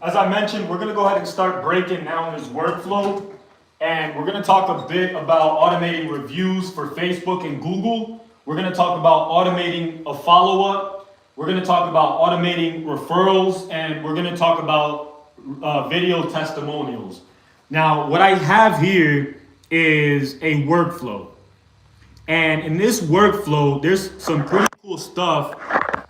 as I mentioned, we're gonna go ahead and start breaking down this workflow. And we're gonna talk a bit about automating reviews for Facebook and Google. We're gonna talk about automating a follow-up. We're gonna talk about automating referrals, and we're gonna talk about video testimonials. Now, what I have here is a workflow. And in this workflow, there's some pretty cool stuff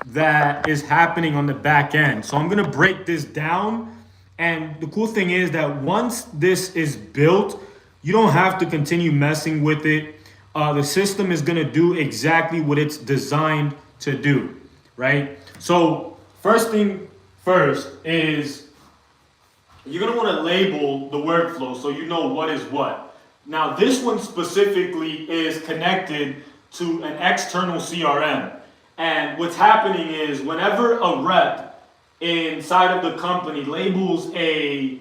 that is happening on the back end. So I'm gonna break this down. And the cool thing is that once this is built, you don't have to continue messing with it. The system is gonna do exactly what it's designed to do, right? So first thing first is you're gonna wanna label the workflow so you know what is what. Now this one specifically is connected to an external CRM. And what's happening is whenever a rep inside of the company labels a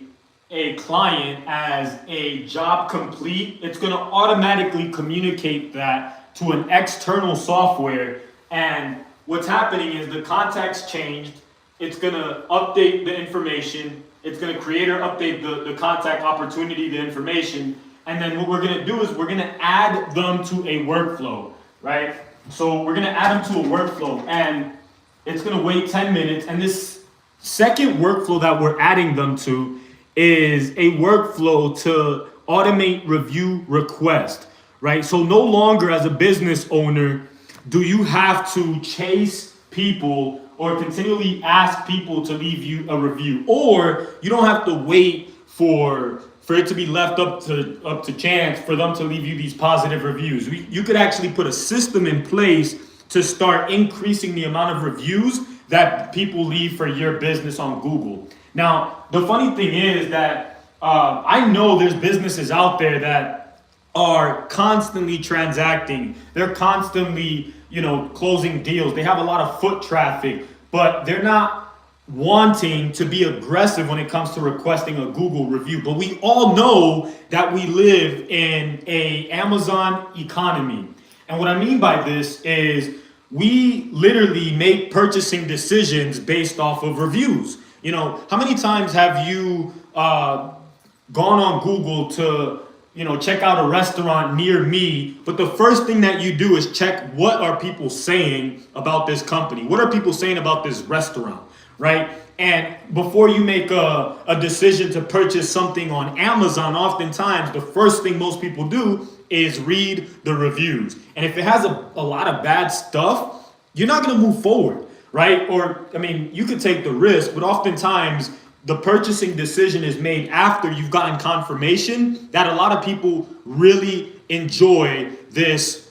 client as a job complete, it's going to automatically communicate that to an external software. And what's happening is the contact's changed. It's going to update the information. It's going to create or update the contact opportunity, the information. And then what we're going to do is we're going to add them to a workflow, right? So we're gonna add them to a workflow, and it's gonna wait 10 minutes. And this second workflow that we're adding them to is a workflow to automate review request, right? So no longer as a business owner do you have to chase people or continually ask people to leave you a review, or you don't have to wait for it to be left up to chance for them to leave you these positive reviews. You could actually put a system in place to start increasing the amount of reviews that people leave for your business on Google. Now, the funny thing is that I know there's businesses out there that are constantly transacting. They're constantly, closing deals. They have a lot of foot traffic, but they're not wanting to be aggressive when it comes to requesting a Google review. But we all know that we live in a Amazon economy. And what I mean by this is we literally make purchasing decisions based off of reviews. How many times have you gone on Google to check out a restaurant near me, but the first thing that you do is check what are people saying about this company? What are people saying about this restaurant? Right? And before you make a decision to purchase something on Amazon, oftentimes the first thing most people do is read the reviews. And if it has a lot of bad stuff, you're not going to move forward, right? Or, you could take the risk, but oftentimes the purchasing decision is made after you've gotten confirmation that a lot of people really enjoy this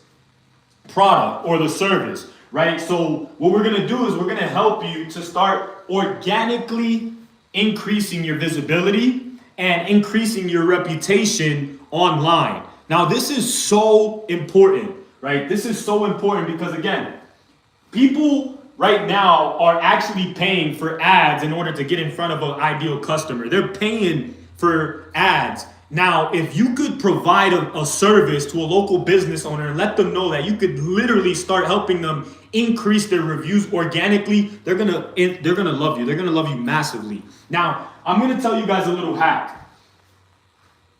product or the service. Right? So what we're going to do is we're going to help you to start organically increasing your visibility and increasing your reputation online. Now, this is so important, right? This is so important because, again, people right now are actually paying for ads in order to get in front of an ideal customer. They're paying for ads. Now, if you could provide a service to a local business owner and let them know that you could literally start helping them increase their reviews organically, they're gonna love you. They're gonna love you massively. Now, I'm gonna tell you guys a little hack.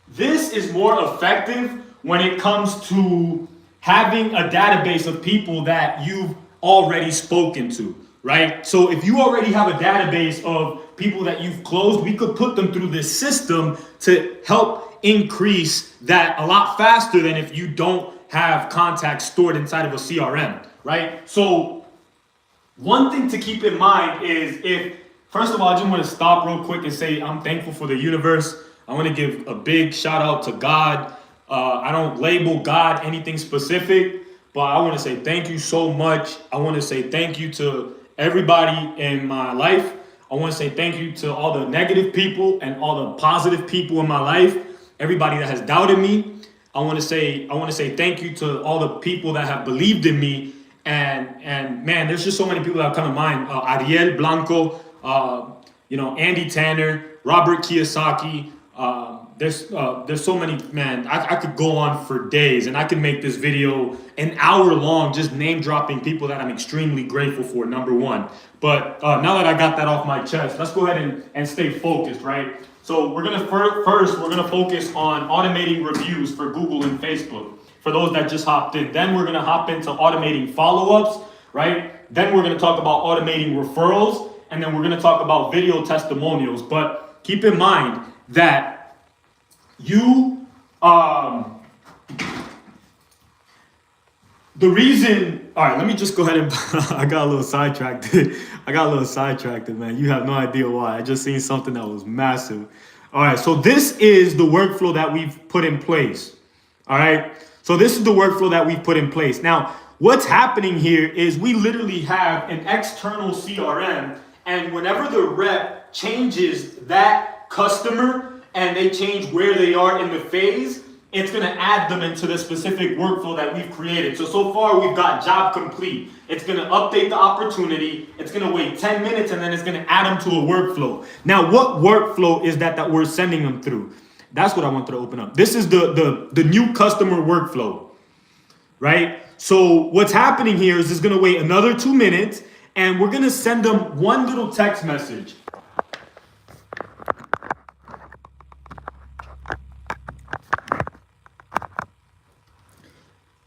This is more effective when it comes to having a database of people that you've already spoken to, right? So if you already have a database of people that you've closed, we could put them through this system to help increase that a lot faster than if you don't have contacts stored inside of a CRM, right? So one thing to keep in mind is first of all, I just want to stop real quick and say I'm thankful for the universe. I want to give a big shout out to God. I don't label God anything specific, but I want to say thank you so much. I want to say thank you to everybody in my life. I want to say thank you to all the negative people and all the positive people in my life. Everybody that has doubted me. I want to say thank you to all the people that have believed in me. And man, there's just so many people that come to mind. Ariel Blanco, Andy Tanner, Robert Kiyosaki, there's so many, man. I could go on for days, and I could make this video an hour long, just name dropping people that I'm extremely grateful for. Number one, but now that I got that off my chest, let's go ahead and stay focused, right? So we're gonna first we're gonna focus on automating reviews for Google and Facebook for those that just hopped in. Then we're gonna hop into automating follow-ups, right? Then we're gonna talk about automating referrals, and then we're gonna talk about video testimonials. But keep in mind that you, the reason, all right, let me just go ahead and, I got a little sidetracked. Man. You have no idea why. I just seen something that was massive. All right, so this is the workflow that we've put in place. All right, so this is the workflow that we've put in place. Now, what's happening here is we literally have an external CRM, and whenever the rep changes that customer and they change where they are in the phase, it's going to add them into the specific workflow that we've created. So far we've got job complete. It's going to update the opportunity. It's going to wait 10 minutes, and then it's going to add them to a workflow. Now, what workflow is that we're sending them through? That's what I wanted to open up. This is the new customer workflow, right? So what's happening here is it's going to wait another 2 minutes, and we're going to send them one little text message.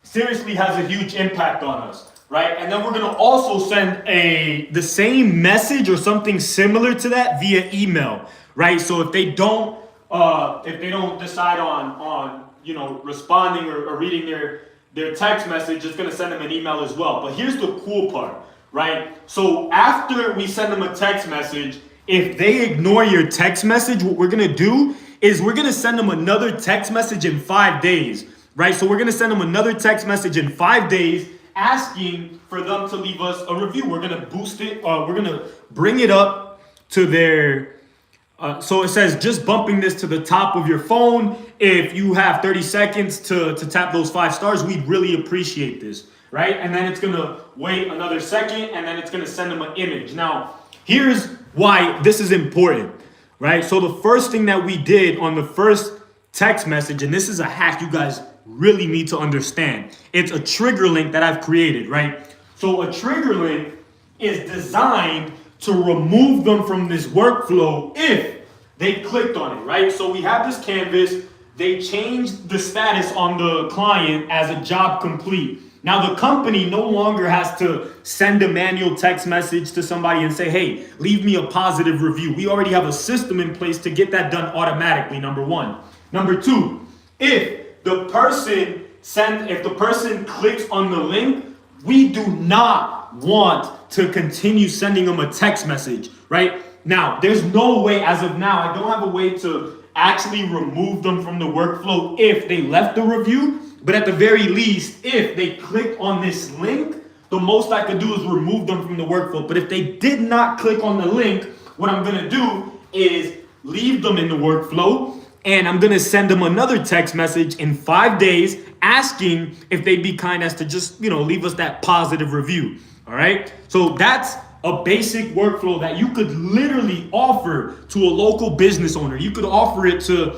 Seriously has a huge impact on us, right? And then we're going to also send the same message or something similar to that via email, right? So if they don't decide on responding or reading their text message, it's going to send them an email as well. But here's the cool part, right? So after we send them a text message, if they ignore your text message, what we're going to do is we're going to send them another text message in 5 days. Right, so we're gonna send them another text message in 5 days asking for them to leave us a review. We're gonna boost it, we're gonna bring it up to their, so it says just bumping this to the top of your phone. If you have 30 seconds to tap those 5 stars, we'd really appreciate this, right? And then it's gonna wait another second, and then it's gonna send them an image. Now, here's why this is important, right? So the first thing that we did on the first text message, and this is a hack you guys really need to understand. It's a trigger link that I've created, right? So a trigger link is designed to remove them from this workflow if they clicked on it, right? So we have this canvas. They changed the status on the client as a job complete. Now the company no longer has to send a manual text message to somebody and say, hey, leave me a positive review. We already have a system in place to get that done automatically, number one. Number two, if the person clicks on the link, we do not want to continue sending them a text message, right? Now, there's no way, as of now, I don't have a way to actually remove them from the workflow if they left the review, but at the very least, if they clicked on this link, the most I could do is remove them from the workflow. But if they did not click on the link, what I'm gonna do is leave them in the workflow, and I'm gonna send them another text message in 5 days asking if they'd be kind as to just, leave us that positive review, all right? So that's a basic workflow that you could literally offer to a local business owner. You could offer it to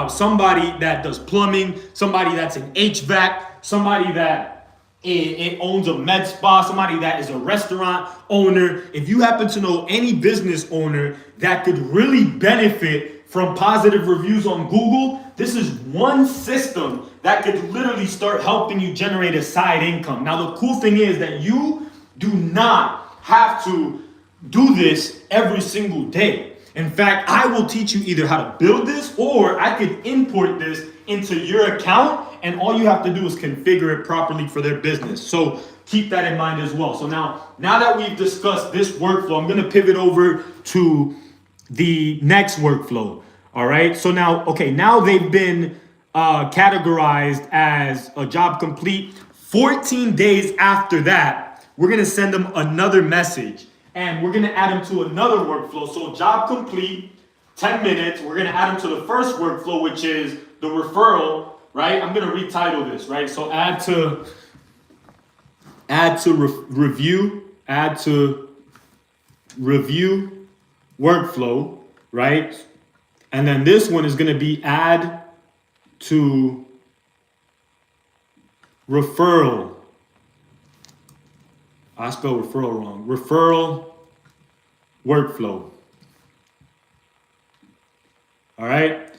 somebody that does plumbing, somebody that's an HVAC, somebody that it owns a med spa, somebody that is a restaurant owner. If you happen to know any business owner that could really benefit from positive reviews on Google, this is one system that could literally start helping you generate a side income. Now, the cool thing is that you do not have to do this every single day. In fact, I will teach you either how to build this, or I could import this into your account, and all you have to do is configure it properly for their business. So keep that in mind as well. So now that we've discussed this workflow, I'm gonna pivot over to the next workflow. All right, so now they've been categorized as a job complete. 14 days after that, we're gonna send them another message, and we're gonna add them to another workflow. So job complete, 10 minutes, we're gonna add them to the first workflow, which is the referral, right? I'm gonna retitle this, right? So add to review workflow, right? And then this one is going to be add to referral. I spelled referral wrong. Referral workflow. All right.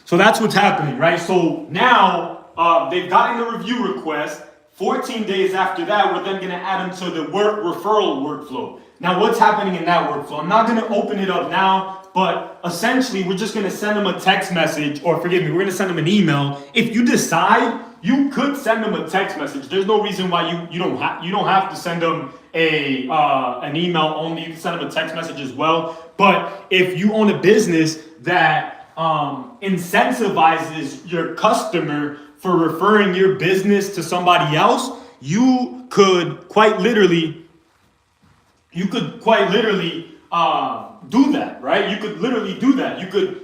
So that's what's happening, right? So now they've gotten the review request. 14 days after that, we're then going to add them to the referral workflow. Now, what's happening in that workflow? I'm not going to open it up now, but essentially, we're just going to send them a text message, or forgive me, we're going to send them an email. If you decide, you could send them a text message. There's no reason why you don't have to send them an email only. You can send them a text message as well. But if you own a business that incentivizes your customer for referring your business to somebody else, you could quite literally do that, right? You could literally do that. You could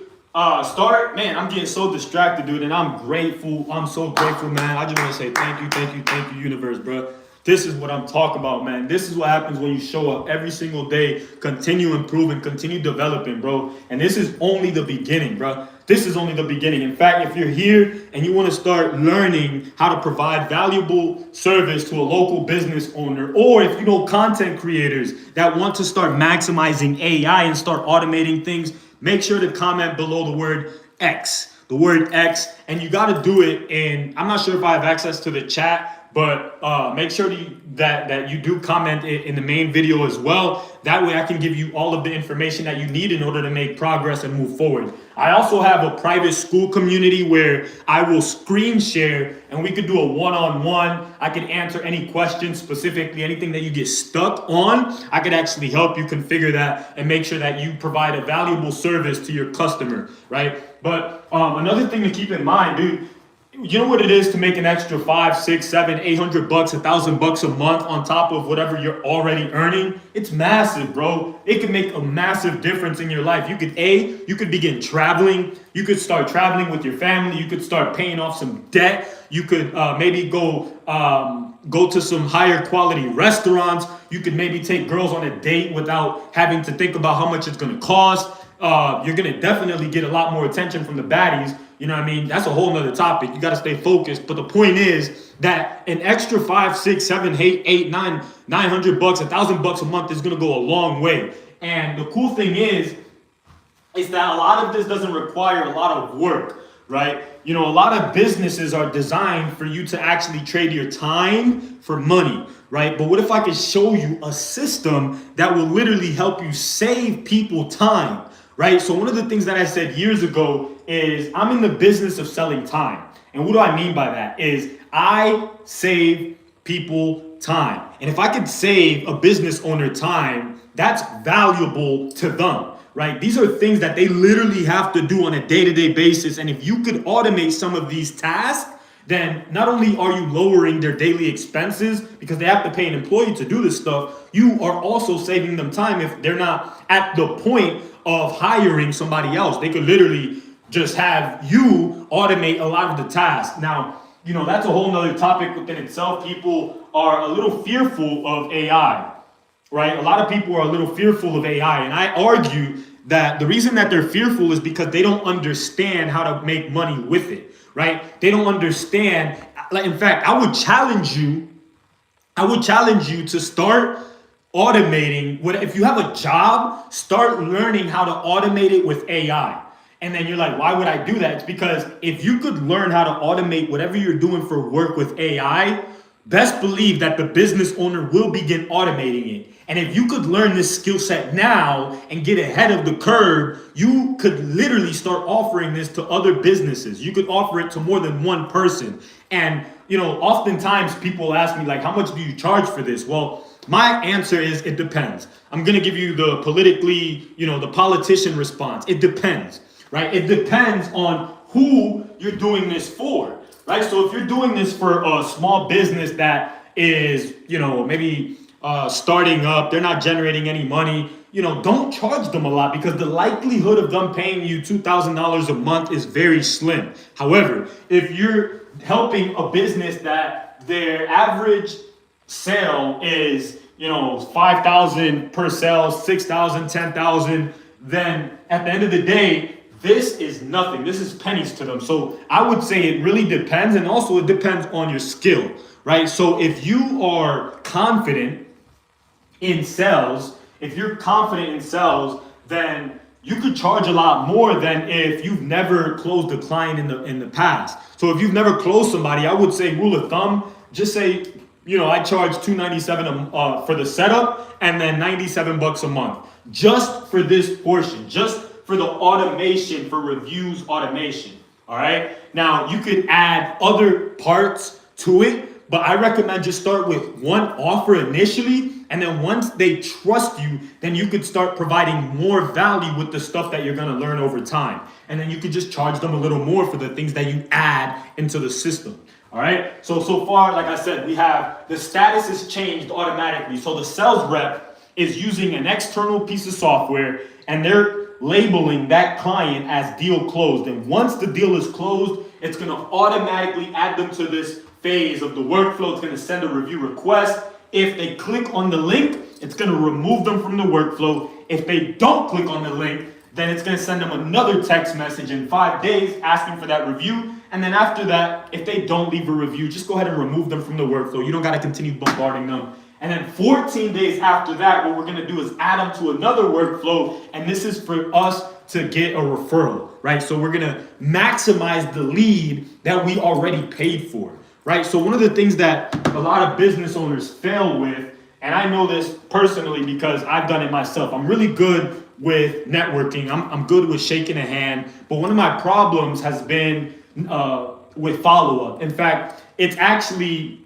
start, man, I'm getting so distracted, dude, and I'm grateful. I'm so grateful, man. I just want to say thank you, universe, bro. This is what I'm talking about, man. This is what happens when you show up every single day, continue improving, continue developing, bro. And this is only the beginning, bro. This is only the beginning. In fact, if you're here and you want to start learning how to provide valuable service to a local business owner, or if you know content creators that want to start maximizing AI and start automating things, make sure to comment below the word X. The word X, and you got to do it in, I'm not sure if I have access to the chat, but make sure that you do comment in the main video as well. That way I can give you all of the information that you need in order to make progress and move forward. I also have a private school community where I will screen share and we could do a one-on-one. I can answer any questions, specifically anything that you get stuck on. I could actually help you configure that and make sure that you provide a valuable service to your customer, right? But another thing to keep in mind, dude, you know what it is to make an extra $500, $600, $700, $800, $1,000 a month on top of whatever you're already earning? It's massive, bro. It can make a massive difference in your life. You could begin traveling. You could start traveling with your family. You could start paying off some debt. You could maybe go to some higher quality restaurants. You could maybe take girls on a date without having to think about how much it's going to cost. You're going to definitely get a lot more attention from the baddies. You know what I mean? That's a whole nother topic. You got to stay focused. But the point is that an extra $500, $600, $700, $800, $900, $1,000 a month is going to go a long way. And the cool thing is that a lot of this doesn't require a lot of work, right? You know, a lot of businesses are designed for you to actually trade your time for money, right? But what if I could show you a system that will literally help you save people time? Right? So one of the things that I said years ago is I'm in the business of selling time. And what do I mean by that? Is I save people time. And if I could save a business owner time, that's valuable to them, right? These are things that they literally have to do on a day-to-day basis. And if you could automate some of these tasks, then not only are you lowering their daily expenses because they have to pay an employee to do this stuff, you are also saving them time if they're not at the point of hiring somebody else. They could literally just have you automate a lot of the tasks. Now, you know, that's a whole nother topic within itself. People are a little fearful of AI, right? A lot of people are a little fearful of AI. And I argue that the reason that they're fearful is because they don't understand how to make money with it, right? They don't understand. Like, in fact, I would challenge you to start automating. If you have a job, start learning how to automate it with AI. And then you're like, why would I do that? It's because if you could learn how to automate whatever you're doing for work with AI, best believe that the business owner will begin automating it. And if you could learn this skill set now and get ahead of the curve, you could literally start offering this to other businesses. You could offer it to more than one person. And, you know, oftentimes people ask me, like, how much do you charge for this? Well, my answer is it depends. I'm going to give you the the politician response. It depends, right? It depends on who you're doing this for, right? So if you're doing this for a small business that is, maybe starting up, they're not generating any money, don't charge them a lot because the likelihood of them paying you $2,000 a month is very slim. However, if you're helping a business that their average sale is, 5,000 per sale, 6,000, 10,000, then at the end of the day, this is nothing. This is pennies to them. So I would say it really depends. And also it depends on your skill, right? So if you are confident in sales, then you could charge a lot more than if you've never closed a client in the past. So if you've never closed somebody, I would say rule of thumb, just say, I charge $297 for the setup and then $97 a month just for this portion, just for the automation, for reviews automation. All right. Now you could add other parts to it, but I recommend just start with one offer initially. And then once they trust you, then you could start providing more value with the stuff that you're going to learn over time. And then you could just charge them a little more for the things that you add into the system. All right. So far, like I said, we have the status is changed automatically. So the sales rep is using an external piece of software and they're labeling that client as deal closed. And once the deal is closed, it's going to automatically add them to this phase of the workflow. It's going to send a review request. If they click on the link, it's going to remove them from the workflow. If they don't click on the link, then it's going to send them another text message in 5 days asking for that review. And then after that, if they don't leave a review, just go ahead and remove them from the workflow. You don't got to continue bombarding them. And then 14 days after that, what we're going to do is add them to another workflow. And this is for us to get a referral, right? So we're going to maximize the lead that we already paid for, right? So one of the things that a lot of business owners fail with, and I know this personally because I've done it myself. I'm really good with networking. I'm good with shaking a hand. But one of my problems has been with follow-up. In fact, it's actually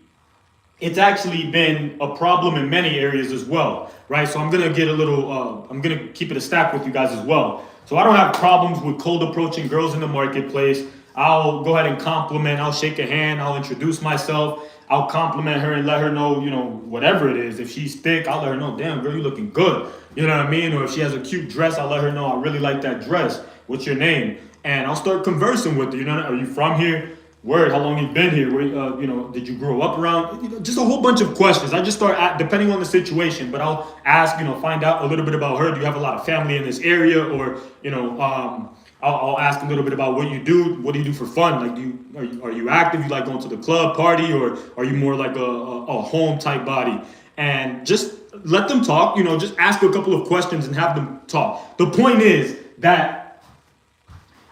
been a problem in many areas as well, right? So I'm gonna get a little, I'm gonna keep it a stack with you guys as well. So I don't have problems with cold approaching girls in the marketplace. I'll go ahead and compliment, I'll shake a hand, I'll introduce myself, I'll compliment her and let her know, whatever it is. If she's thick, I'll let her know, damn girl, you looking good. You know what I mean? Or if she has a cute dress, I'll let her know, I really like that dress. What's your name? And I'll start conversing with her. Are you from here? Word, how long you been here? Where, did you grow up around? Just a whole bunch of questions. I just start depending on the situation, but I'll ask, find out a little bit about her. Do you have a lot of family in this area? Or, I'll ask a little bit about what you do. What do you do for fun? Like, are you active? You like going to the club, party, or are you more like a home type body? And just let them talk. Just ask a couple of questions and have them talk. The point is that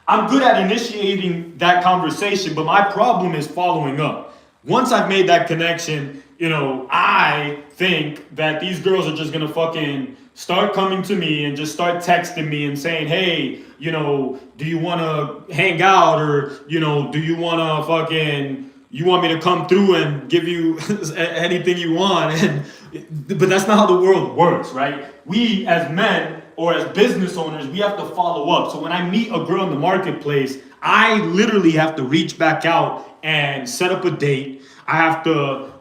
I'm good at initiating that conversation, but my problem is following up. Once I've made that connection, I think that these girls are just gonna fucking start coming to me and just start texting me and saying, hey, do you wanna hang out? Or, do you you want me to come through and give you anything you want? But that's not how the world works, right? We as men, or as business owners, we have to follow up. So when I meet a girl in the marketplace, I literally have to reach back out and set up a date. I have to,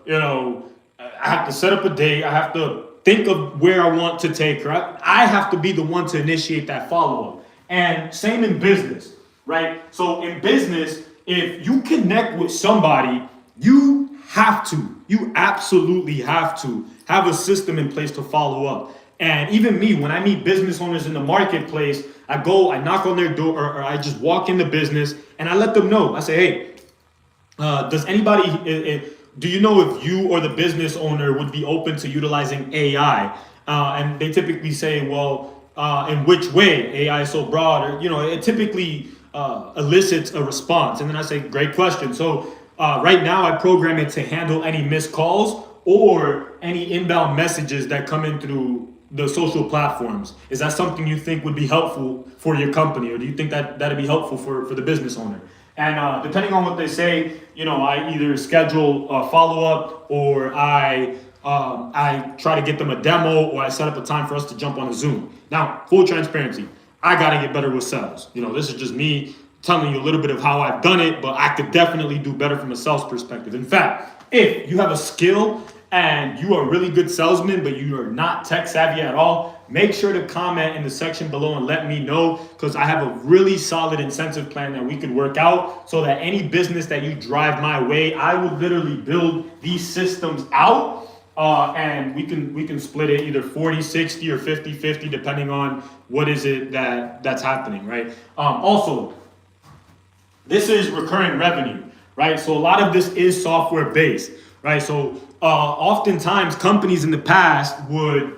set up a date. I have to think of where I want to take her. I have to be the one to initiate that follow-up. And same in business, right? So in business, if you connect with somebody, you absolutely have to have a system in place to follow up. And even me, when I meet business owners in the marketplace, I knock on their door, or I just walk in the business and I let them know. I say, hey, does anybody, do you know if you or the business owner would be open to utilizing AI? And they typically say, well, in which way? AI is so broad, or, it typically elicits a response. And then I say, great question. So right now I program it to handle any missed calls or any inbound messages that come in through the social platforms. Is that something you think would be helpful for your company? Or do you think that that'd be helpful for the business owner? And depending on what they say, I either schedule a follow-up, or I try to get them a demo, or I set up a time for us to jump on a Zoom. Now, full transparency, I gotta get better with sales. This is just me telling you a little bit of how I've done it, but I could definitely do better from a sales perspective. In fact, if you have a skill and you are a really good salesman, but you are not tech savvy at all, make sure to comment in the section below and let me know, because I have a really solid incentive plan that we could work out, so that any business that you drive my way, I will literally build these systems out and we can split it either 40-60 or 50-50 depending on what is it that's happening, right? Also, this is recurring revenue, right? So a lot of this is software based, right? So oftentimes companies in the past would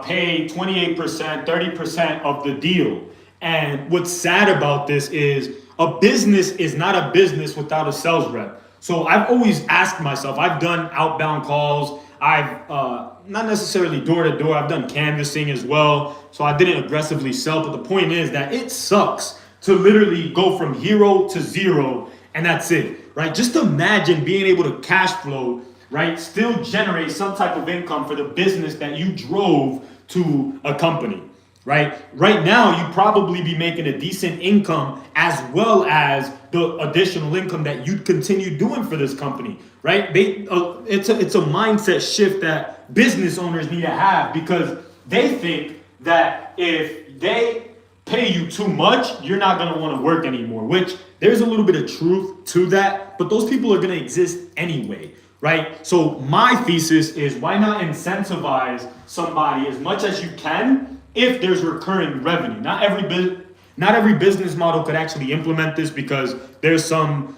pay 28%, 30% of the deal. And what's sad about this is a business is not a business without a sales rep. So I've always asked myself, I've done outbound calls, I've not necessarily door to door, I've done canvassing as well. So I didn't aggressively sell, but the point is that it sucks to literally go from hero to zero and that's it, right? Just imagine being able to cash flow, right? Still generate some type of income for the business that you drove to a company, right? Right now, you probably be making a decent income as well as the additional income that you'd continue doing for this company, right? It's a mindset shift that business owners need to have because they think that if they pay you too much, you're not going to want to work anymore, which there's a little bit of truth to that, but those people are going to exist anyway, right? So my thesis is why not incentivize somebody as much as you can if there's recurring revenue. Not every business model could actually implement this because there's some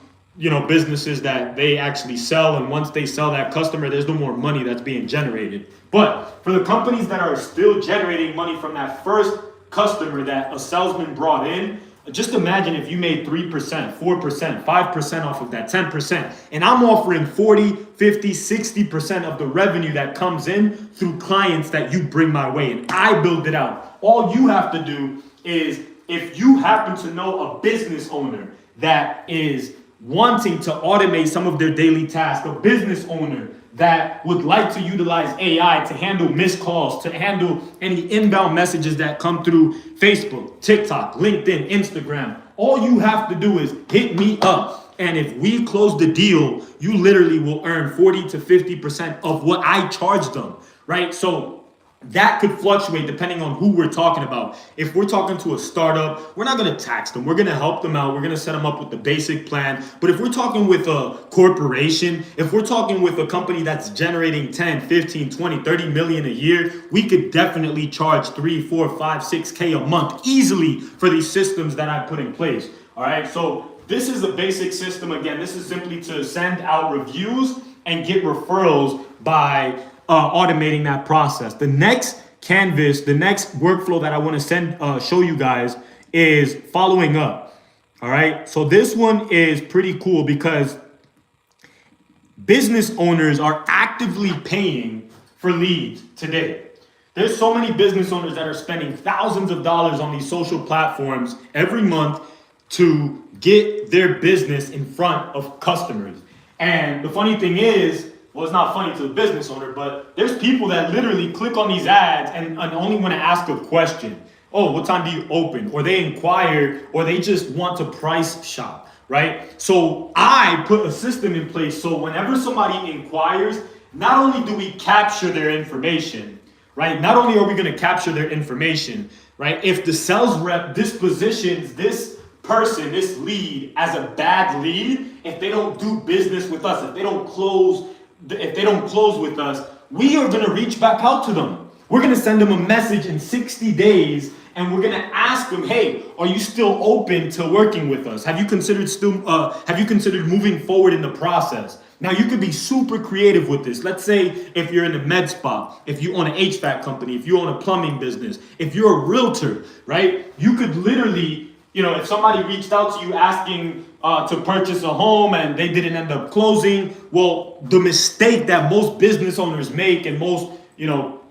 businesses that they actually sell, and once they sell that customer, there's no more money that's being generated. But for the companies that are still generating money from that first customer that a salesman brought in, just imagine if you made 3%, 4%, 5% off of that, 10%, and I'm offering 40, 50, 60% of the revenue that comes in through clients that you bring my way, and I build it out. All you have to do is, if you happen to know a business owner that is wanting to automate some of their daily tasks, a business owner that would like to utilize AI to handle missed calls, to handle any inbound messages that come through Facebook, TikTok, LinkedIn, Instagram. All you have to do is hit me up. And if we close the deal, you literally will earn 40 to 50% of what I charge them, right? So that could fluctuate depending on who we're talking about. If we're talking to a startup, we're not going to tax them. We're going to help them out. We're going to set them up with the basic plan. But if we're talking with a corporation, if we're talking with a company that's generating 10, 15, 20, 30 million a year, we could definitely charge 3, 4, 5, 6K a month easily for these systems that I put in place. All right. So this is a basic system. Again, this is simply to send out reviews and get referrals by automating that process. The next canvas, the next workflow that I want to show you guys is following up. All right. So this one is pretty cool because business owners are actively paying for leads today. There's so many business owners that are spending thousands of dollars on these social platforms every month to get their business in front of customers. And the funny thing is, well, it's not funny to the business owner, but there's people that literally click on these ads and only want to ask a question. Oh, what time do you open? Or they inquire, or they just want to price shop, right? So I put a system in place so whenever somebody inquires, not only do we capture their information, right? Not only are we going to capture their information, right? If the sales rep dispositions this person, this lead, as a bad lead, if they don't do business with us, if they don't close with us, we are going to reach back out to them. We're going to send them a message in 60 days and we're going to ask them, hey, are you still open to working with us? Have you considered moving forward in the process? Now you could be super creative with this. Let's say if you're in a med spa, if you own an HVAC company, if you own a plumbing business, if you're a realtor, right? You could literally, if somebody reached out to you asking to purchase a home and they didn't end up closing, well, the mistake that most business owners make and most,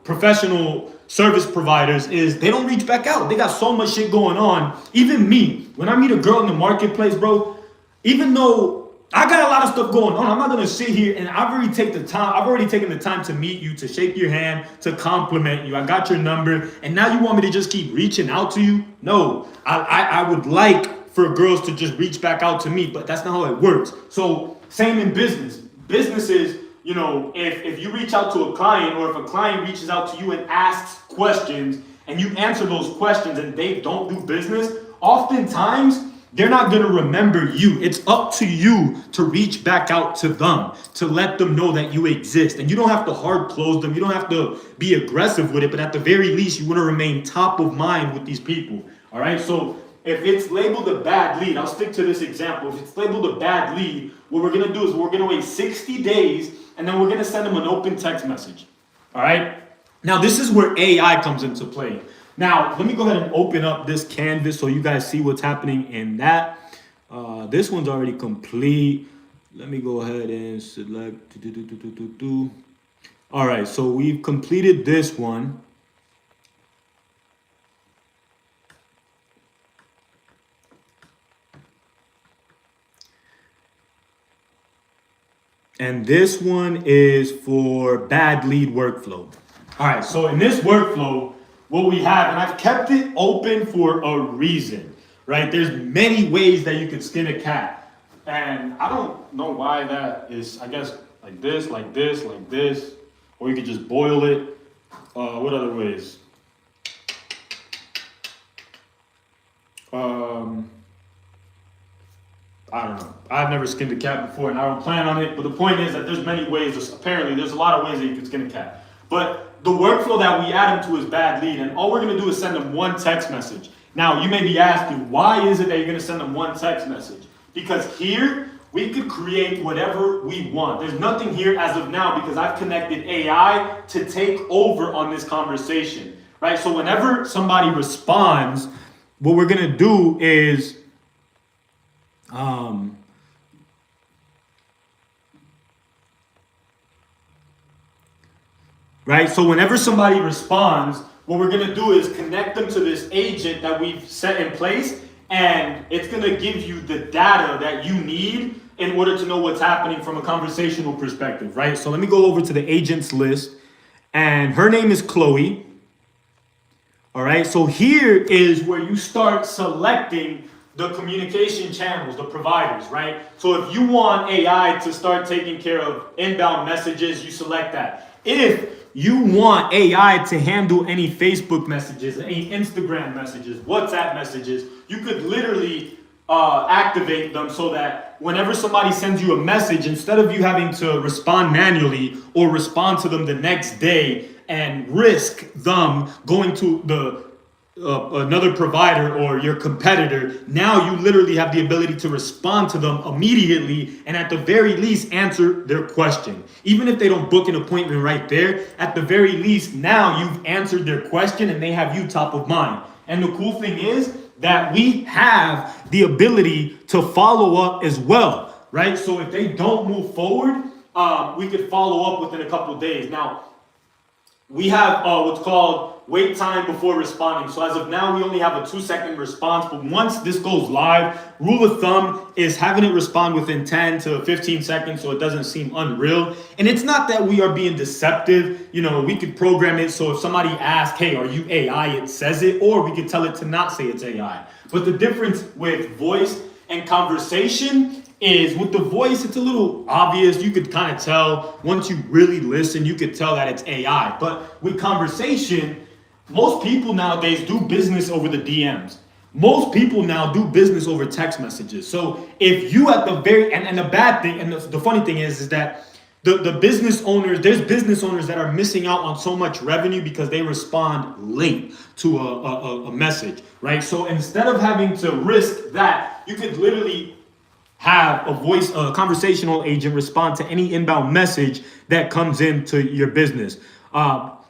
professional service providers is they don't reach back out. They got so much shit going on. Even me, when I meet a girl in the marketplace, bro, even though I got a lot of stuff going on, I'm not gonna sit here and I've already taken the time to meet you, to shake your hand, to compliment you. I got your number, and now you want me to just keep reaching out to you? No, I would like for girls to just reach back out to me, but that's not how it works. So same in business. Businesses, if you reach out to a client, or if a client reaches out to you and asks questions and you answer those questions and they don't do business, oftentimes they're not going to remember you. It's up to you to reach back out to them, to let them know that you exist. And you don't have to hard close them. You don't have to be aggressive with it. But at the very least, you want to remain top of mind with these people. All right. So if it's labeled a bad lead, I'll stick to this example. If it's labeled a bad lead, what we're going to do is we're going to wait 60 days and then we're going to send them an open text message. All right. Now, this is where AI comes into play. Now, let me go ahead and open up this canvas so you guys see what's happening in that. This one's already complete. Let me go ahead and select. All right, so we've completed this one. And this one is for bad lead workflow. All right, so in this workflow, what we have, and I've kept it open for a reason, right? There's many ways that you could skin a cat. And I don't know why that is, I guess, like this, like this, like this. Or you could just boil it. What other ways? I don't know. I've never skinned a cat before, and I don't plan on it. But the point is that there's many ways. Apparently, there's a lot of ways that you can skin a cat. But the workflow that we add them to is bad lead, and all we're going to do is send them one text message. Now, you may be asking, why is it that you're going to send them one text message? Because here, we could create whatever we want. There's nothing here as of now because I've connected AI to take over on this conversation, right? So whenever somebody responds, what we're going to do is right? So whenever somebody responds, what we're going to do is connect them to this agent that we've set in place, and it's going to give you the data that you need in order to know what's happening from a conversational perspective, right? So let me go over to the agents list, and her name is Chloe. All right, so here is where you start selecting the communication channels, the providers, right? So if you want AI to start taking care of inbound messages, you select that. If you want AI to handle any Facebook messages, any Instagram messages, WhatsApp messages, you could literally activate them so that whenever somebody sends you a message, instead of you having to respond manually or respond to them the next day and risk them going to the another provider or your competitor, now you literally have the ability to respond to them immediately and at the very least answer their question. Even if they don't book an appointment right there, at the very least now you've answered their question and they have you top of mind. And the cool thing is that we have the ability to follow up as well, right? So if they don't move forward, we could follow up within a couple of days. Now, we have what's called wait time before responding. So as of now, we only have a 2-second response. But once this goes live, rule of thumb is having it respond within 10 to 15 seconds so it doesn't seem unreal. And it's not that we are being deceptive. You know, we could program it so if somebody asks, hey, are you AI? It says it, or we could tell it to not say it's AI. But the difference with voice and conversation is with the voice, it's a little obvious. You could kind of tell once you really listen, you could tell that it's AI. But with conversation, most people nowadays do business over the DMs. Most people now do business over text messages. So if you at the very, and the bad thing, and the funny thing is that the business owners, there's business owners that are missing out on so much revenue because they respond late to a message, right? So instead of having to risk that, you could literally have a conversational agent respond to any inbound message that comes into your business.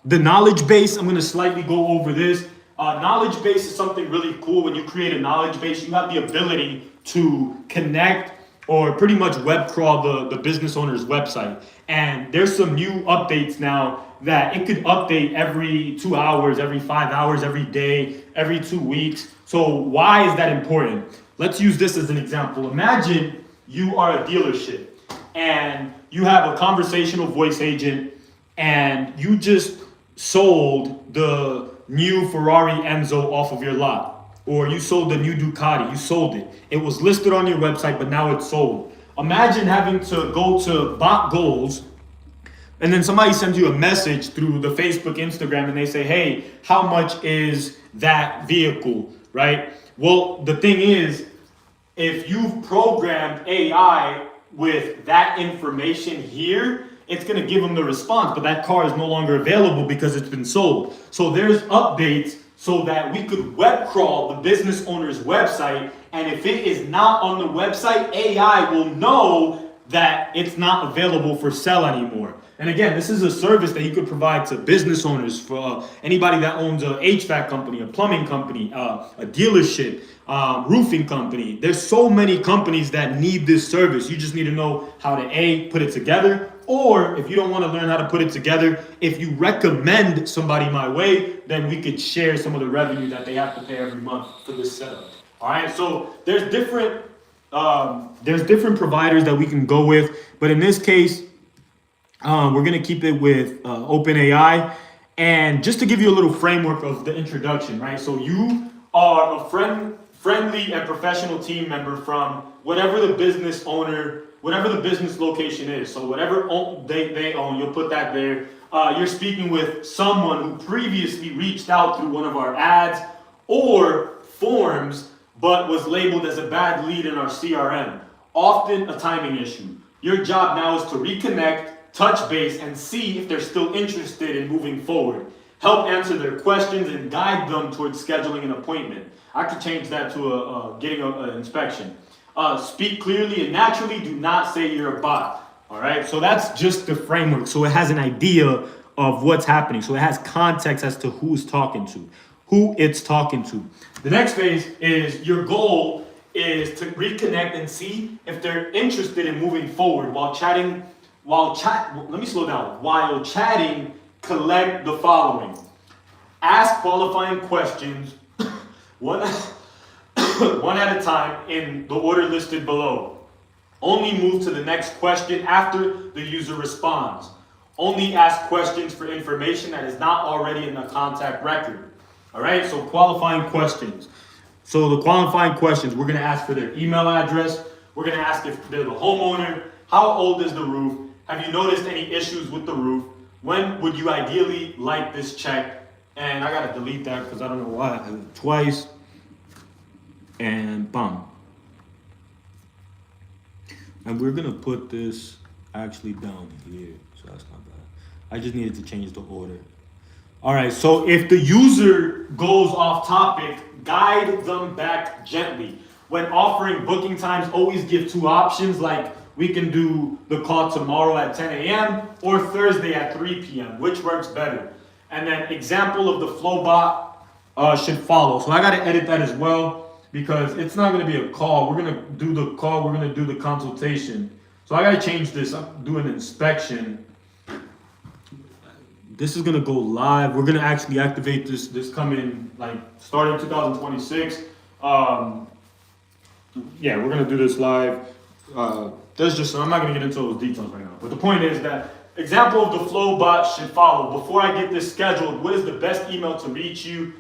The knowledge base, I'm going to slightly go over this. Knowledge base is something really cool. When you create a knowledge base, you have the ability to connect or pretty much web crawl the business owner's website. And there's some new updates now that it could update every 2 hours, every 5 hours, every day, every 2 weeks. So why is that important? Let's use this as an example. Imagine you are a dealership and you have a conversational voice agent and you just sold the new Ferrari Enzo off of your lot, or you sold the new Ducati, you sold it. It was listed on your website, but now it's sold. Imagine having to go to Bot Goals and then somebody sends you a message through the Facebook, Instagram, and they say, hey, how much is that vehicle, right? Well, the thing is, if you've programmed AI with that information here, it's going to give them the response, but that car is no longer available because it's been sold. So there's updates so that we could web crawl the business owner's website, and if it is not on the website, AI will know that it's not available for sale anymore. And again, this is a service that you could provide to business owners, for anybody that owns a HVAC company, a plumbing company, a dealership, roofing company. There's so many companies that need this service. You just need to know how to put it together, or if you don't want to learn how to put it together, if you recommend somebody my way, then we could share some of the revenue that they have to pay every month for this setup. All right, so there's different providers that we can go with, but in this case, we're gonna keep it with OpenAI. And just to give you a little framework of the introduction, right? So you are a friendly and professional team member from whatever the business owner, whatever the business location is. So whatever they own, you'll put that there. You're speaking with someone who previously reached out through one of our ads or forms, but was labeled as a bad lead in our CRM. Often a timing issue. Your job now is to reconnect, touch base, and see if they're still interested in moving forward. Help answer their questions and guide them towards scheduling an appointment. I could change that to getting an inspection. Speak clearly and naturally. Do not say you're a bot. All right. So that's just the framework. So it has an idea of what's happening. So it has context as to who it's talking to. The next phase is your goal is to reconnect and see if they're interested in moving forward while chatting. While chatting, collect the following. Ask qualifying questions one at a time in the order listed below. Only move to the next question after the user responds. Only ask questions for information that is not already in the contact record. All right, so qualifying questions. So the qualifying questions, we're gonna ask for their email address. We're gonna ask if they're the homeowner. How old is the roof? Have you noticed any issues with the roof? When would you ideally like this check? And I gotta delete that because I don't know why. I have it twice. And bam. And we're gonna put this actually down here. So that's not bad. I just needed to change the order. All right, so if the user goes off topic, guide them back gently. When offering booking times, always give two options, like we can do the call tomorrow at 10 a.m. or Thursday at 3 p.m. Which works better? And then example of the Flowbot should follow. So I got to edit that as well because it's not going to be a call. We're going to do the call. We're going to do the consultation. So I got to change this. I'm doing an inspection. This is going to go live. We're going to actually activate this coming, like, starting 2026. Yeah, we're going to do this live. I'm not going to get into those details right now. But the point is that example of the Flowbot should follow. Before I get this scheduled, what is the best email to reach you?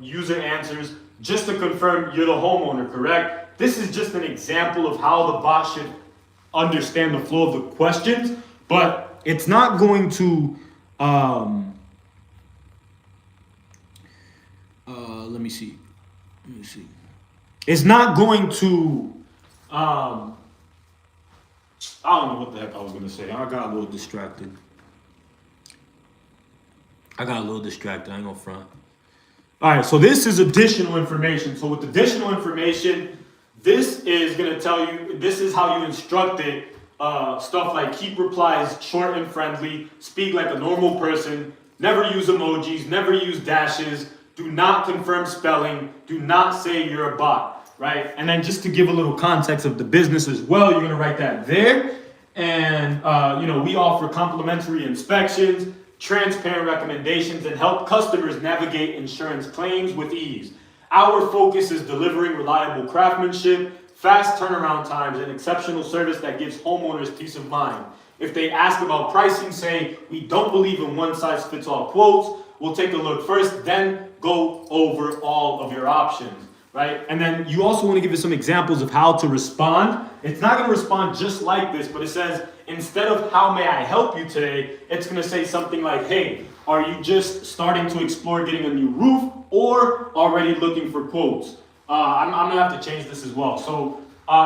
User answers. Just to confirm you're the homeowner, correct? This is just an example of how the bot should understand the flow of the questions, but it's not going to, let me see. It's not going to, I don't know what the heck I was going to say. I got a little distracted. I ain't gonna front. All right, so this is additional information. So with additional information, this is going to tell you, this is how you instruct it. Stuff like keep replies short and friendly, speak like a normal person, never use emojis, never use dashes, do not confirm spelling, do not say you're a bot, right? And then just to give a little context of the business as well, you're going to write that there. And, we offer complimentary inspections, transparent recommendations, and help customers navigate insurance claims with ease. Our focus is delivering reliable craftsmanship, fast turnaround times, and exceptional service that gives homeowners peace of mind. If they ask about pricing, say, we don't believe in one-size-fits-all quotes. We'll take a look first, then go over all of your options, right? And then you also want to give us some examples of how to respond. It's not going to respond just like this, but it says, instead of how may I help you today, it's going to say something like, hey, are you just starting to explore getting a new roof or already looking for quotes? I'm gonna have to change this as well. So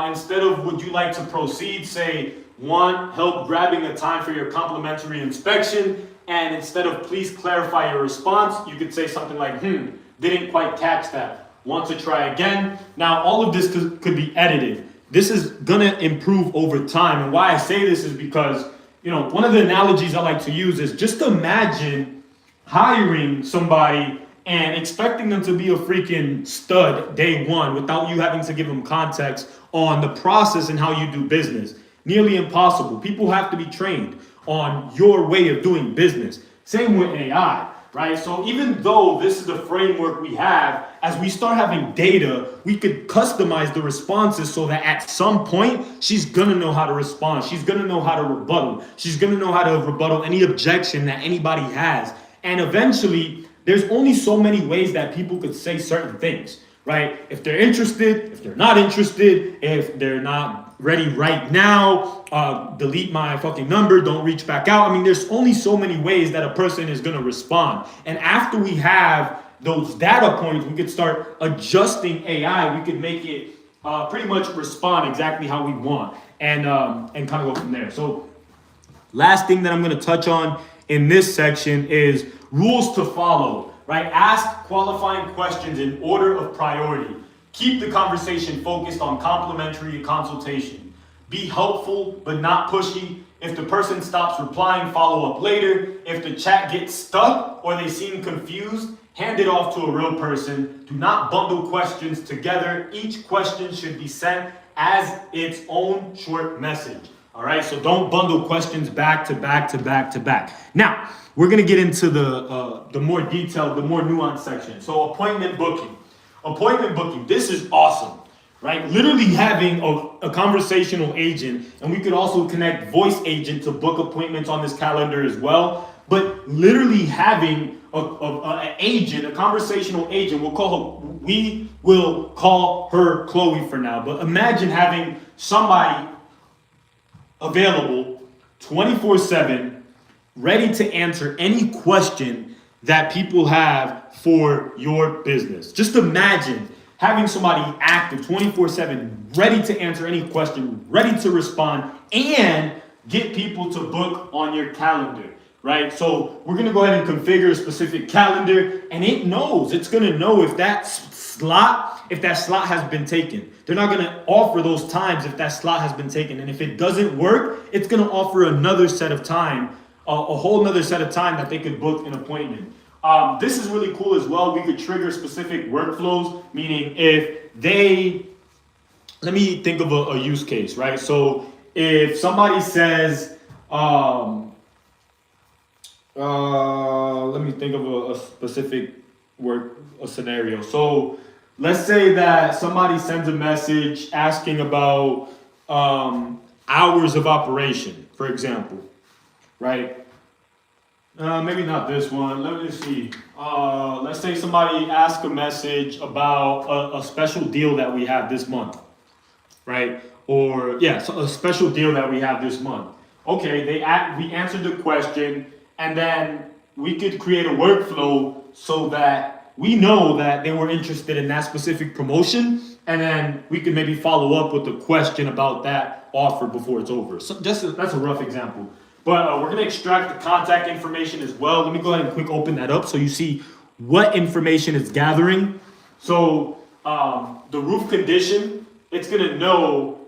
instead of would you like to proceed, say one, help grabbing a time for your complimentary inspection. And instead of please clarify your response, you could say something like, didn't quite catch that. Want to try again? Now, all of this could be edited. This is gonna improve over time. And why I say this is because, one of the analogies I like to use is just imagine hiring somebody and expecting them to be a freaking stud day one without you having to give them context on the process and how you do business. Nearly impossible. People have to be trained on your way of doing business. Same with AI, right? So even though this is the framework we have, as we start having data, we could customize the responses so that at some point, she's gonna know how to respond. She's gonna know how to rebuttal. She's gonna know how to rebuttal any objection that anybody has. And eventually, there's only so many ways that people could say certain things, right? If they're interested, if they're not interested, if they're not ready right now, delete my fucking number, don't reach back out. I mean, there's only so many ways that a person is gonna respond. And after we have those data points, we could start adjusting AI. We could make it pretty much respond exactly how we want and kind of go from there. So last thing that I'm gonna touch on in this section is rules to follow, right? Ask qualifying questions in order of priority. Keep the conversation focused on complimentary consultation. Be helpful, but not pushy. If the person stops replying, follow up later. If the chat gets stuck or they seem confused, hand it off to a real person. Do not bundle questions together. Each question should be sent as its own short message. All right, so don't bundle questions back to back to back to back. Now, we're gonna get into the more detailed, the more nuanced section. So appointment booking. Appointment booking, this is awesome, right? Literally having a conversational agent, and we could also connect voice agent to book appointments on this calendar as well. But literally having an agent, a conversational agent, we will call her Chloe for now. But imagine having somebody available 24/7, ready to answer any question that people have for your business. Just imagine having somebody active 24/7, ready to answer any question, ready to respond, and get people to book on your calendar, right? So we're gonna go ahead and configure a specific calendar, and it's gonna know if that slot has been taken. They're not gonna offer those times if that slot has been taken. And if it doesn't work, it's gonna offer another set of time, a whole nother set of time that they could book an appointment. This is really cool as well. We could trigger specific workflows, meaning let me think of a use case, right? So if somebody says, let me think of a specific scenario. So let's say that somebody sends a message asking about hours of operation, for example, right? Maybe not this one. Let me see. Let's say somebody asks a message about a special deal that we have this month, right? So a special deal that we have this month. Okay, we answered the question, and then we could create a workflow so that we know that they were interested in that specific promotion, and then we could maybe follow up with a question about that offer before it's over. So that's a rough example. But we're gonna extract the contact information as well. Let me go ahead and quick open that up so you see what information it's gathering. So the roof condition, it's gonna know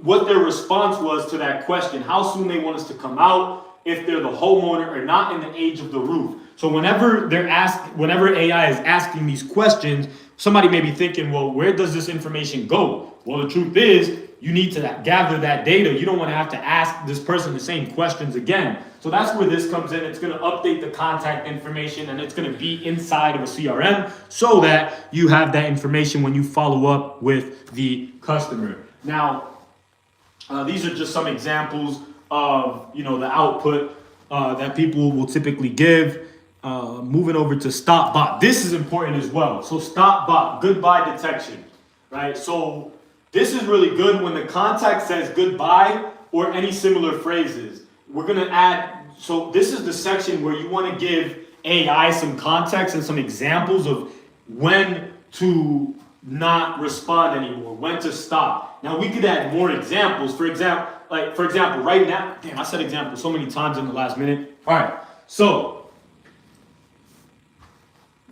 what their response was to that question, how soon they want us to come out, if they're the homeowner or not, in the age of the roof. So whenever AI is asking these questions, somebody may be thinking, well, where does this information go? Well, the truth is, you need to gather that data. You don't want to have to ask this person the same questions again. So that's where this comes in. It's going to update the contact information, and it's going to be inside of a CRM so that you have that information when you follow up with the customer. Now, these are just some examples of the output that people will typically give. Moving over to stop bot. This is important as well. So stop bot, goodbye detection, right? So this is really good when the contact says goodbye or any similar phrases. We're gonna add, so this is the section where you wanna give AI some context and some examples of when to not respond anymore, when to stop. Now we could add more examples. For example, right now, damn, I said example so many times in the last minute. All right, so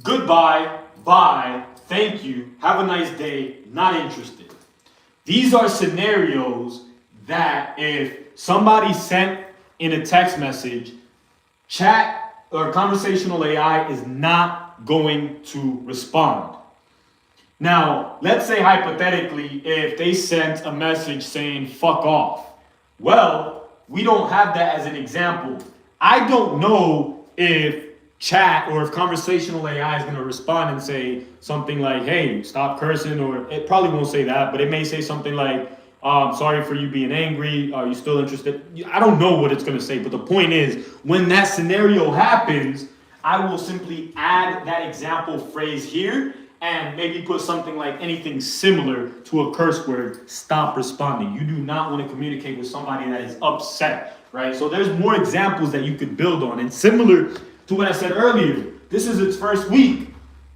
goodbye, bye, thank you, have a nice day, not interested. These are scenarios that if somebody sent in a text message, chat or conversational AI is not going to respond. Now, let's say hypothetically, if they sent a message saying fuck off. Well, we don't have that as an example. I don't know if chat or if conversational AI is going to respond and say something like, hey, stop cursing, or it probably won't say that, but it may say something like, sorry for you being angry. Are you still interested? I don't know what it's going to say, but the point is, when that scenario happens, I will simply add that example phrase here and maybe put something like anything similar to a curse word, stop responding. You do not want to communicate with somebody that is upset, right? So there's more examples that you could build on. And similar to what I said earlier, this is its first week.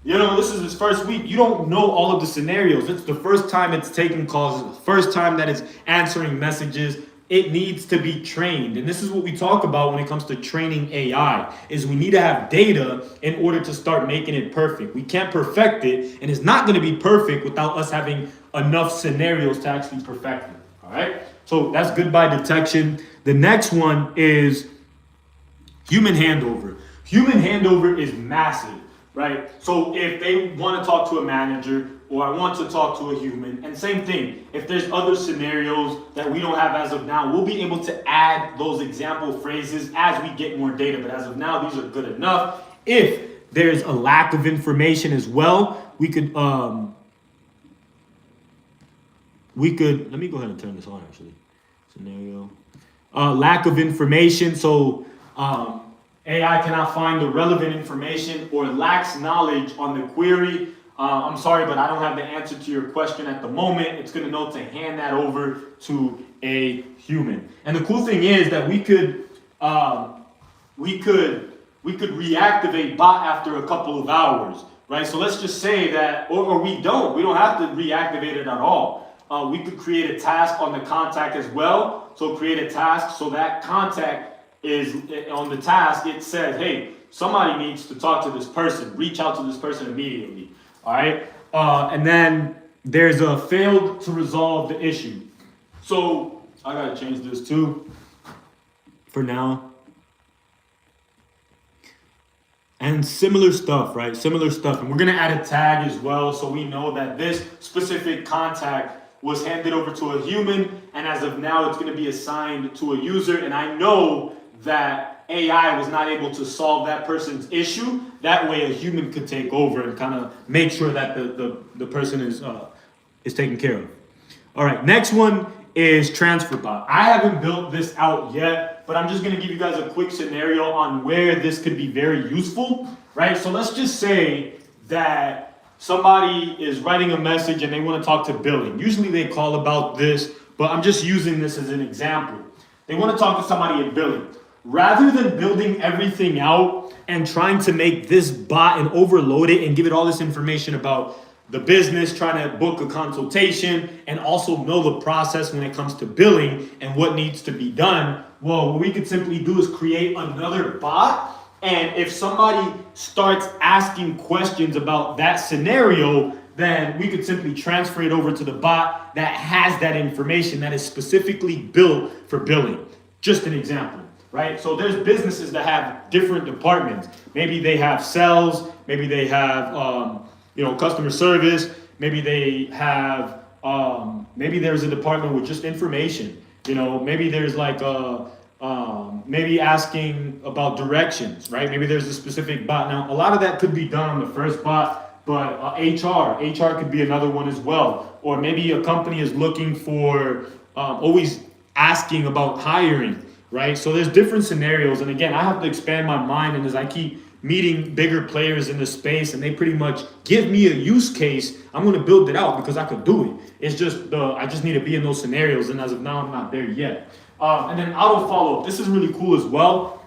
This is its first week. You don't know all of the scenarios. It's the first time it's taking calls. It's the first time that it's answering messages. It needs to be trained. And this is what we talk about when it comes to training AI, is we need to have data in order to start making it perfect. We can't perfect it, and it's not going to be perfect without us having enough scenarios to actually perfect it. All right? So that's goodbye detection. The next one is human handover. Human handover is massive, right? So if they want to talk to a manager, or I want to talk to a human, and same thing, if there's other scenarios that we don't have as of now, we'll be able to add those example phrases as we get more data. But as of now, these are good enough. If there's a lack of information as well, we could, let me go ahead and turn this on actually. Scenario, lack of information. So AI cannot find the relevant information or lacks knowledge on the query. I'm sorry, but I don't have the answer to your question at the moment. It's going to know to hand that over to a human. And the cool thing is that we could reactivate bot after a couple of hours, right? So let's just say that, or we don't have to reactivate it at all. We could create a task on the contact as well. So create a task so that contact is on the task. It says, hey, somebody needs to talk to this person. Reach out to this person immediately. All right. And then there's a failed to resolve the issue. So I got to change this too for now. And similar stuff, right? Similar stuff. And we're going to add a tag as well, so we know that this specific contact was handed over to a human. And as of now, it's going to be assigned to a user. And I know that AI was not able to solve that person's issue. That way a human could take over and kind of make sure that the person is taken care of. All right, next one is TransferBot. I haven't built this out yet, but I'm just gonna give you guys a quick scenario on where this could be very useful, right? So let's just say that somebody is writing a message and they want to talk to billing. Usually they call about this, but I'm just using this as an example. They want to talk to somebody in billing. Rather than building everything out and trying to make this bot and overload it and give it all this information about the business, trying to book a consultation, and also know the process when it comes to billing and what needs to be done, well, what we could simply do is create another bot. And if somebody starts asking questions about that scenario, then we could simply transfer it over to the bot that has that information that is specifically built for billing. Just an example. Right? So there's businesses that have different departments. Maybe they have sales, maybe they have customer service, maybe they have maybe there's a department with just information. Maybe there's like maybe asking about directions, right? Maybe there's a specific bot. Now, a lot of that could be done on the first bot, but HR could be another one as well. Or maybe a company is looking for always asking about hiring. Right? So there's different scenarios. And again, I have to expand my mind. And as I keep meeting bigger players in the space and they pretty much give me a use case, I'm going to build it out because I could do it. It's just I just need to be in those scenarios. And as of now, I'm not there yet. And then auto follow-up. This is really cool as well,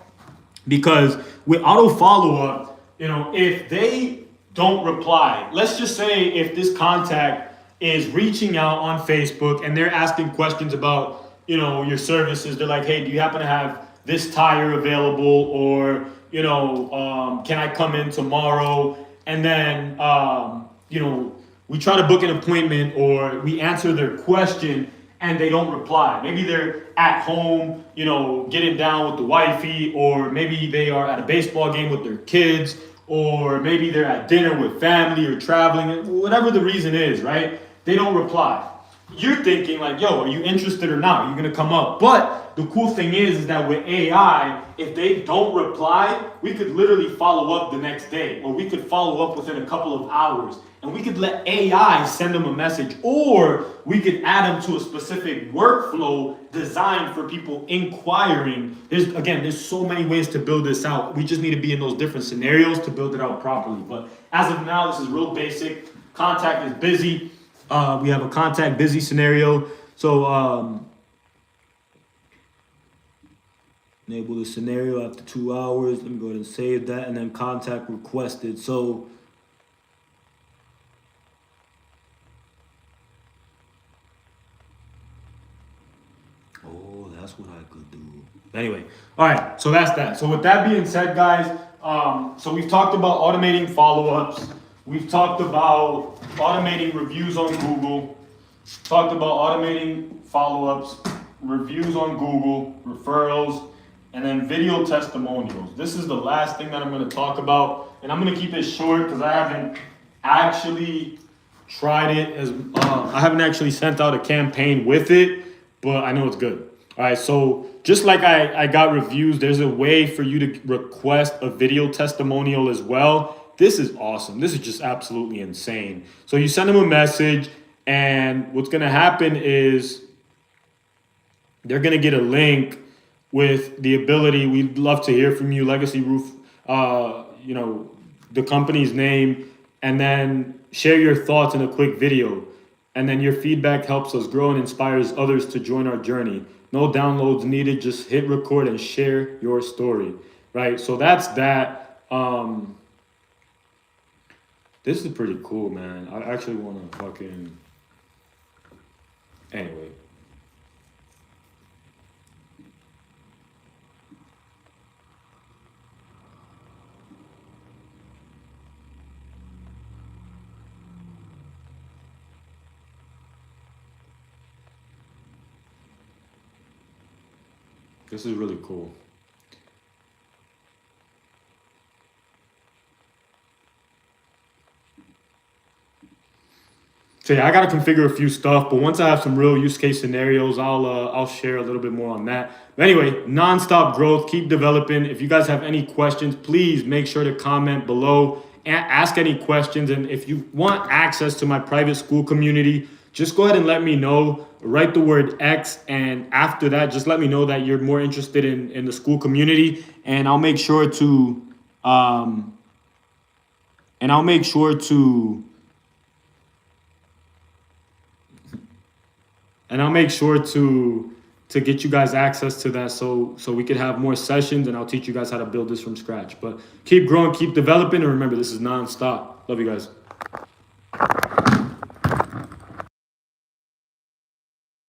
because with auto follow-up, if they don't reply. Let's just say if this contact is reaching out on Facebook and they're asking questions about, your services. They're like, hey, do you happen to have this tire available? Or, can I come in tomorrow? And then, we try to book an appointment or we answer their question and they don't reply. Maybe they're at home, getting down with the wifey, or maybe they are at a baseball game with their kids, or maybe they're at dinner with family or traveling, whatever the reason is, right? They don't reply. You're thinking like, yo, are you interested or not? Are you gonna come up? But the cool thing is that with AI, if they don't reply, we could literally follow up the next day, or we could follow up within a couple of hours, and we could let AI send them a message, or we could add them to a specific workflow designed for people inquiring. There's so many ways to build this out. We just need to be in those different scenarios to build it out properly. But as of now, this is real basic. Contact is busy. We have a contact busy scenario. So enable the scenario after 2 hours. Let me go ahead and save that, and then contact requested. So that's what I could do. Anyway, all right, so that's that. So with that being said, guys, so we've talked about automating follow-ups. We've talked about automating reviews on Google. Talked about automating follow-ups, reviews on Google, referrals, and then video testimonials. This is the last thing that I'm going to talk about, and I'm going to keep it short because I haven't actually tried it. I haven't actually sent out a campaign with it, but I know it's good. All right, so just like I got reviews, there's a way for you to request a video testimonial as well. This is awesome. This is just absolutely insane. So you send them a message, and what's going to happen is they're going to get a link with the ability. We'd love to hear from you, Legacy Roof, the company's name, and then share your thoughts in a quick video. And then your feedback helps us grow and inspires others to join our journey. No downloads needed. Just hit record and share your story, right? So that's that. This is pretty cool, man. I actually want to fucking... Anyway. This is really cool. So yeah, I gotta configure a few stuff, but once I have some real use case scenarios, I'll share a little bit more on that. But anyway, nonstop growth, keep developing. If you guys have any questions, please make sure to comment below and ask any questions. And if you want access to my private school community, just go ahead and let me know. Write the word X, and after that, just let me know that you're more interested in the school community, and I'll make sure to to get you guys access to that, so we could have more sessions, and I'll teach you guys how to build this from scratch. But keep growing, keep developing, and remember, this is nonstop. Love you guys.